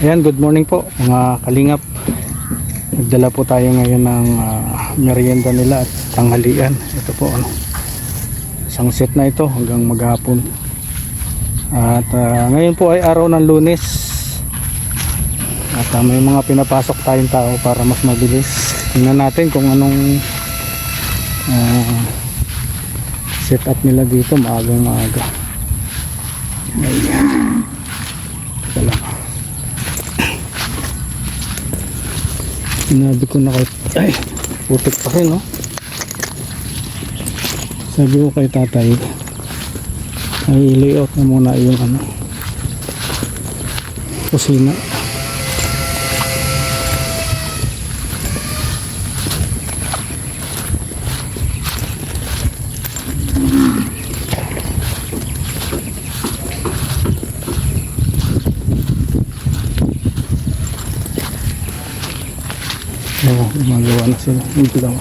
Ayan, good morning po mga kalingap. Nagdala po tayo ngayon ng merienda nila at tanghalian. Ito po isang set na ito hanggang maghapon. At ngayon po ay araw ng Lunes. At may mga pinapasok tayong tao para mas mabilis. Tingnan natin kung anong set up nila dito maagang maaga. Ayan. Teka lang. Sinabi ko na kay ay putik pa rin, no? Sabi ko kay tatay ay layout na muna yung kusina. Gumagawa na sila. Hindi lang.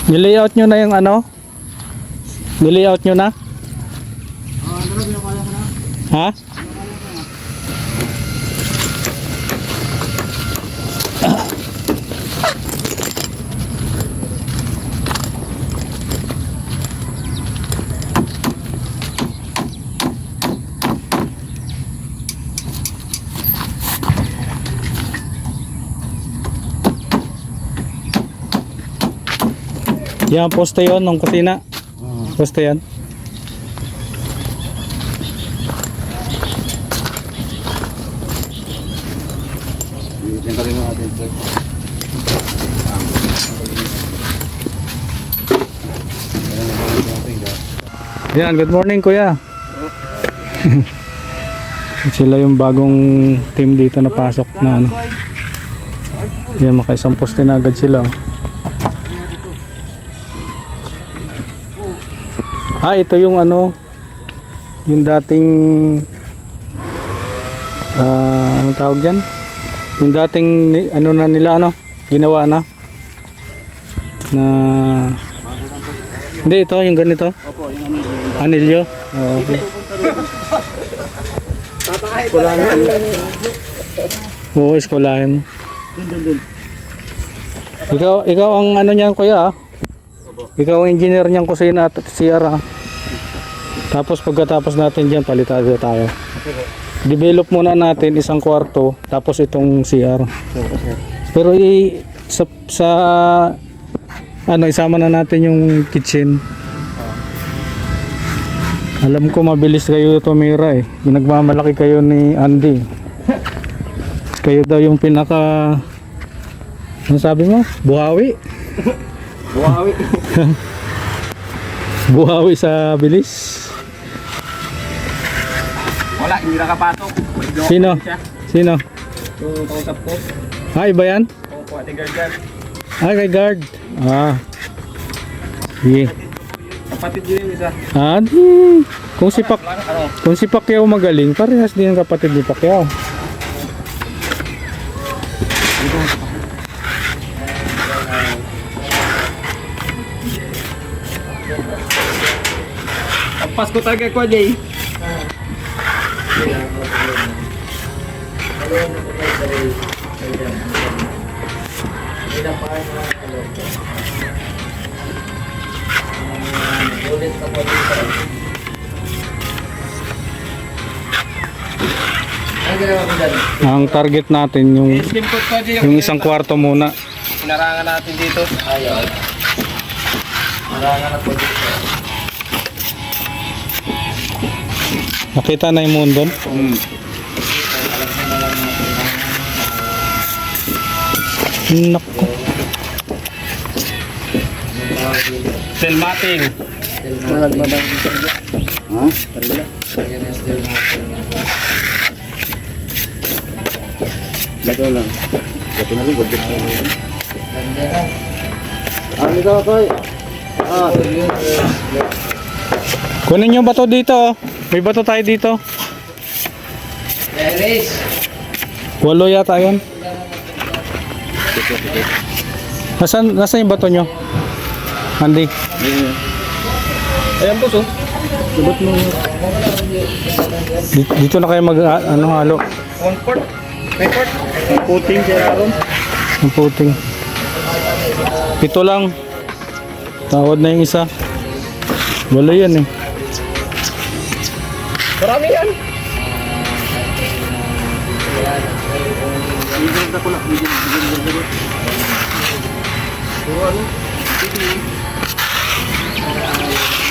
Nilayout nyo na yung nilayout nyo na? Ha? Yan, poste yun ng kusina. Poste yan. Yan, good morning kuya. Sila yung bagong team dito na pasok na Yan, makaisang poste na agad sila. Ito yung yung dating anong tawag dyan? Yung dating na nila ginawa na hindi, ito yung ganito. Opo, yung anilyo. Okay. eskolahan. Oo, eskolahan. Ikaw ang niyan kuya. Ikaw ang engineer niyang kusina at CR. Tapos pagkatapos natin diyan palitan tayo. Develop muna natin isang kwarto tapos itong CR. Pero sa isama na natin yung kitchen. Alam ko mabilis kayo tumira Nagmamalaki kayo ni Andy. Kayo daw yung pinaka ano sabi mo? Buhawi. Buhawi. Buhawi sa bilis. Wala, hindi nakapasok. Sino? Yung kausap ko. Iba yan? Opo, ate guard. Kay guard. Sige. Kapatid din yung isa. Di. Kung si Pacquiao magaling, parehas din ang kapatid ni Pacquiao. Pasko talaga ko, Jay. Ang target natin yung isang kwarto muna. Pinarangan natin dito. Ayaw. Pinarangan na po dito. Nakita na yung mundo. Naku. Selmating. Malagmadang dito. Ha? Karila. Lato lang. Lato na rin. Ano ka, Koy? Kunin yung bato dito. Oh. May bato tayo dito. Walo yata yun. Nasaan yung bato nyo? Andy. Ayan po, so. Dito na kayo mag halo. 1/4. May quart. Puting siya ron. Ang puting. Ito lang. Tawad na yung isa. Wala yan eh. Marami yan.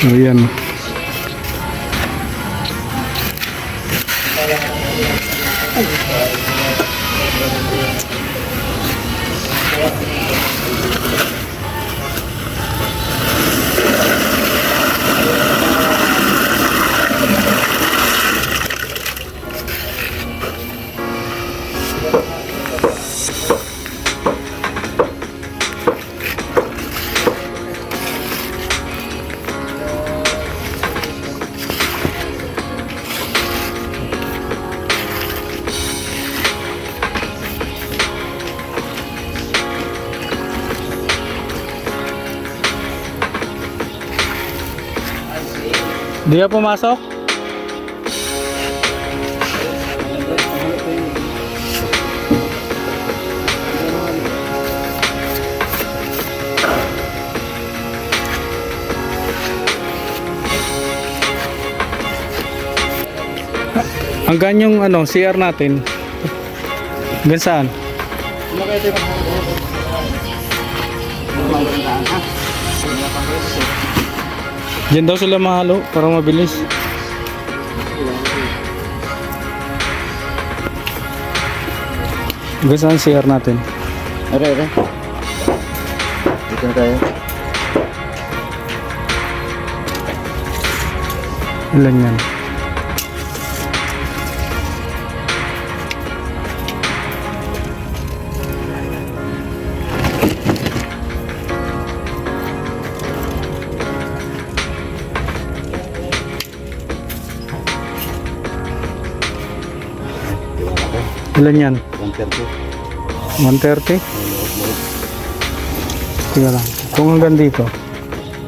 Ayan. Di ka pumasok? Hanggang yung CR natin. Hanggang saan? Diyan daw sila mahalo para mabilis. Hanggang saan CR natin? Are. Dito na tayo. Ilan yan? Ilan yan? 130. 130? Tiga lang. Kung hanggang dito,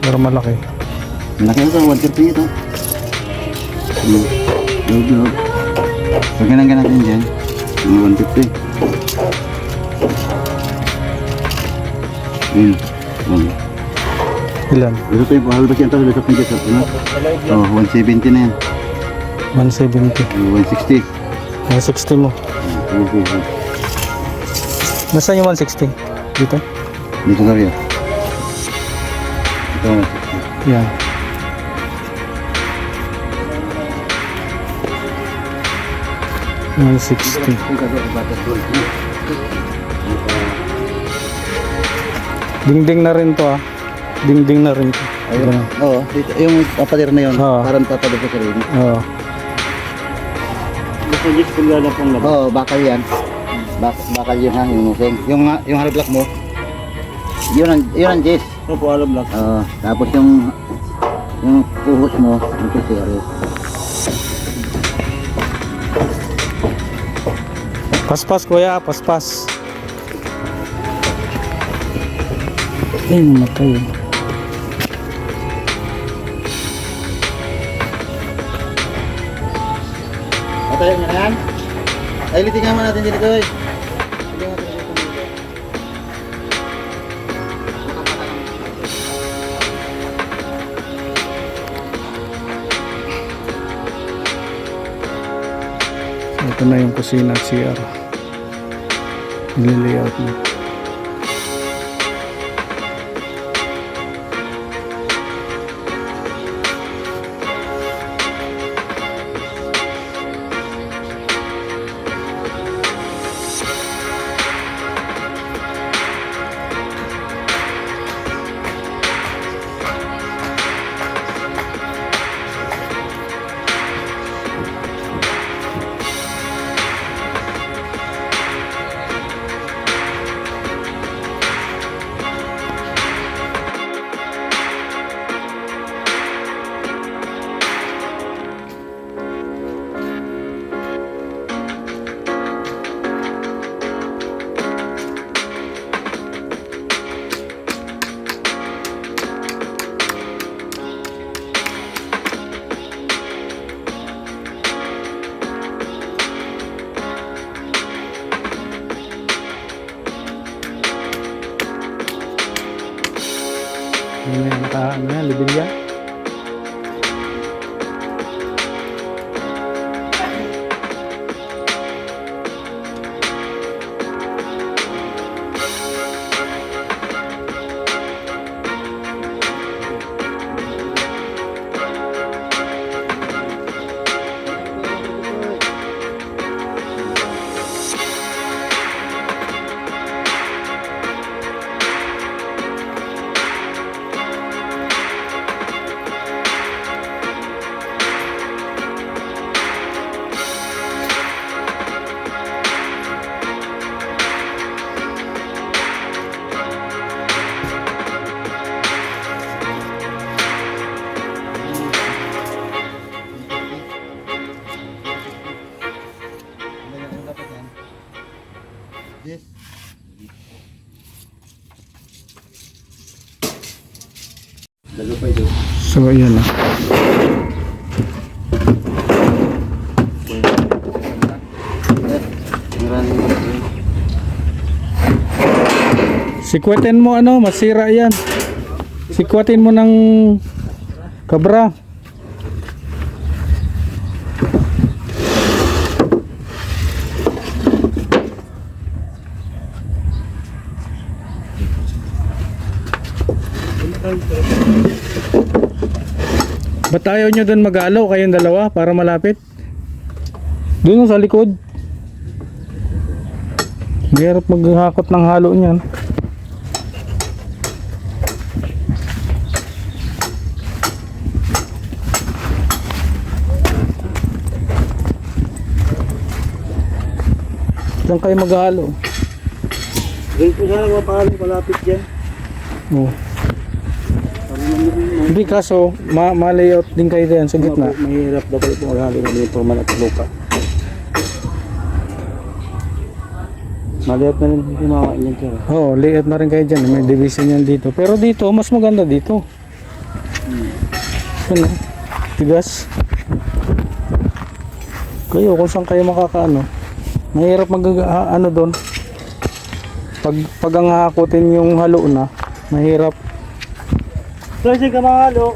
pero malaki. Malaki ito, 130 ito. Loob. Pag ganang natin dyan, 150. Ilan? Ito tayo, halbas yan ito, halbas yan ito. Oh, 170 na yan. 170. 160. 160 mo. Nasaan yung 160? Dito? Dito na rin. Ito 160. Yan. $160. Dingding na rin to ah. Dingding na rin to. Ayun. Oo, dito, yung papader na yun, Oo. parang papader sa sarili. Oo. Oo, bakal yan. Bakal yun ha, yung nuseng. Yung hollow block mo, yun ang Jess. Opo, hollow block. Oo, tapos yung puhos mo, yung PCR. Paspas kuya, paspas. Ay, namatay. Patayin nyo na yan? Ay, litingan mo natin dito eh. Ito na yung kusina at CR. Nililayout na. Yun yan, ano yan, libilya. Yes. Dalo pa ito. So ayan na. Sikwatin mo ano, masira yan. Sikwatin mo ng kabra. Ba't ayaw nyo doon mag-alaw kayong dalawa para malapit? Doon sa likod. Mahirap maghakot ng halo niyan. Diyan kayo maghalo. Ganyan ko sana mapahalo malapit dyan. Oh. Hindi kaso, ma-layout din kayo dyan sa gitna. Mahirap daw kayo kung maghalo ng informal at luka. Malihat na rin yung mga inyan sir. Oo, layout na rin kayo dyan. May division yan dito. Pero dito, mas maganda dito. Ano? Tigas. Kayo, kung saan kayo makakaano. Mahirap ano doon. Pag ang hakutin yung halo na, mahirap. So, sige ka mahalo.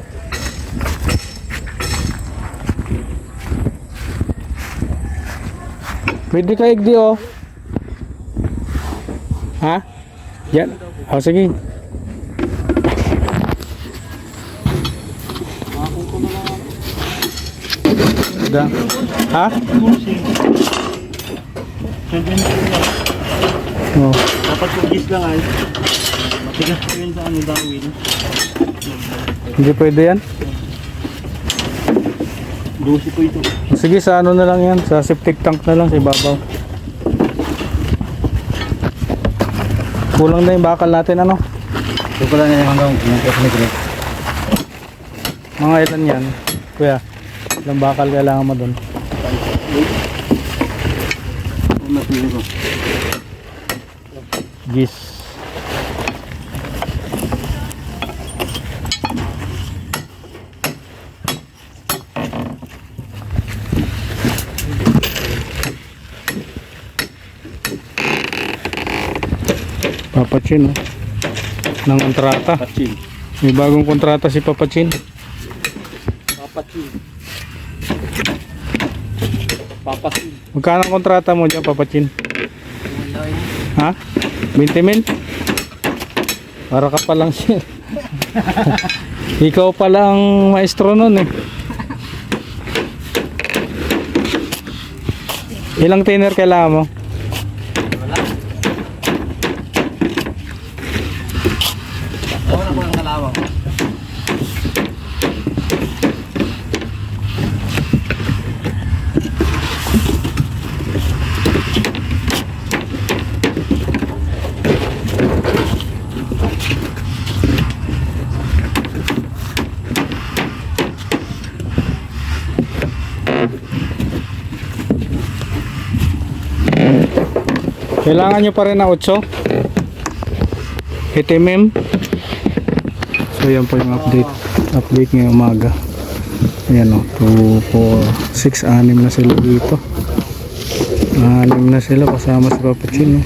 Pwede ka igdi oh. Ha? Yan. O sige. Da. Ha? Oh. Dapat kugis lang ay. Matigas ko yun sa ano dawin. Hindi pwede yan. Dosi ko ito. Sige, sa ano na lang yan. Sa septic tank na lang sa ibabaw. Kulang na yung bakal natin ano. Ito ko lang yan hanggang kumikit. Mga ilan yan. Kuya, ilang bakal kailangan mo doon? Matindi ko. Gis. Papachin oh. Ng kontrata. Papachin. May bagong kontrata si Papachin. Papachin. Papachin. Magkano ang kontrata mo dyan, Papachin? Ha? 20 mil? Para ka palang siya. Ikaw pala ang maestro nun eh. Ilang thinner kailangan mo? Wala ko ng kalawang. Kailangan nyo pa rin na 8 HTML. So yan po yung update ngayong umaga. Ayan o, 2, 4, 6, 6 na sila dito. 6 na sila kasama si Papachin.